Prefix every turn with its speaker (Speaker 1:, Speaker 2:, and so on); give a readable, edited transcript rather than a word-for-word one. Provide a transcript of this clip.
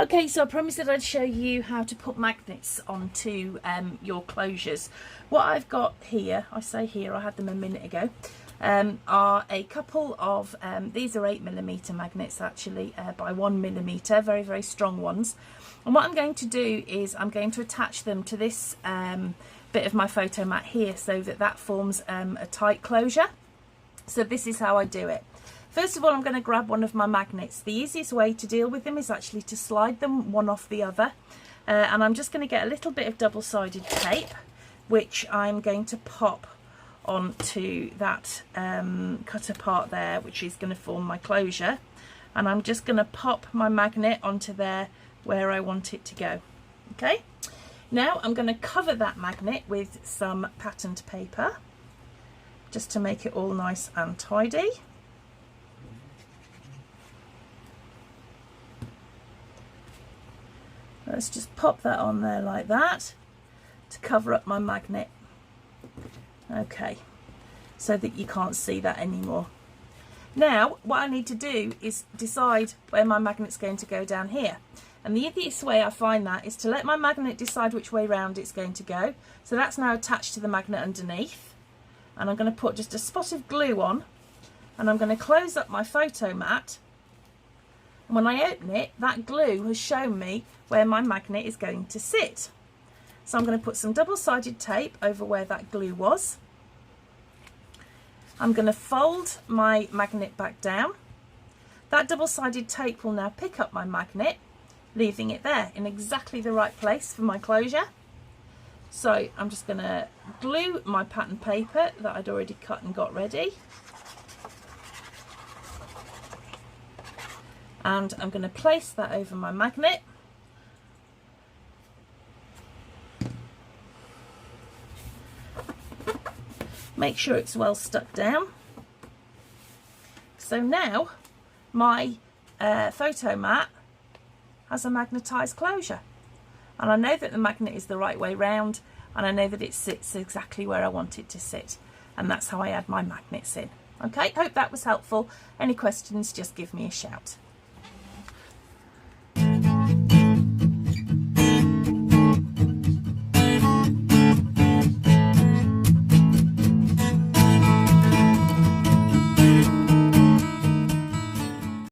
Speaker 1: Okay, so I promised that I'd show you how to put magnets onto your closures. What I've got here, I say here, I had them a minute ago, are a couple of, these are 8mm magnets actually, by 1mm, very, very strong ones. And what I'm going to do is I'm going to attach them to this bit of my photo mat here so that that forms a tight closure. So this is how I do it. First of all, I'm going to grab one of my magnets. The easiest way to deal with them is actually to slide them one off the other. And I'm just going to get a little bit of double-sided tape, which I'm going to pop onto that cutter part there, which is going to form my closure. And I'm just going to pop my magnet onto there where I want it to go. Okay. Now I'm going to cover that magnet with some patterned paper, just to make it all nice and tidy. Let's just pop that on there like that to cover up my magnet. Okay, so that you can't see that anymore. Now, what I need to do is decide where my magnet's going to go down here. And the easiest way I find that is to let my magnet decide which way round it's going to go. So that's now attached to the magnet underneath. And I'm going to put just a spot of glue on, and I'm going to close up my photo mat. And when I open it, that glue has shown me where my magnet is going to sit. So I'm going to put some double-sided tape over where that glue was. I'm going to fold my magnet back down. That double-sided tape will now pick up my magnet, leaving it there in exactly the right place for my closure. So I'm just going to glue my pattern paper that I'd already cut and got ready. And I'm going to place that over my magnet. Make sure it's well stuck down. So now my photo mat has a magnetised closure. And I know that the magnet is the right way round, and I know that it sits exactly where I want it to sit. And that's how I add my magnets in. Okay, hope that was helpful. Any questions, just give me a shout.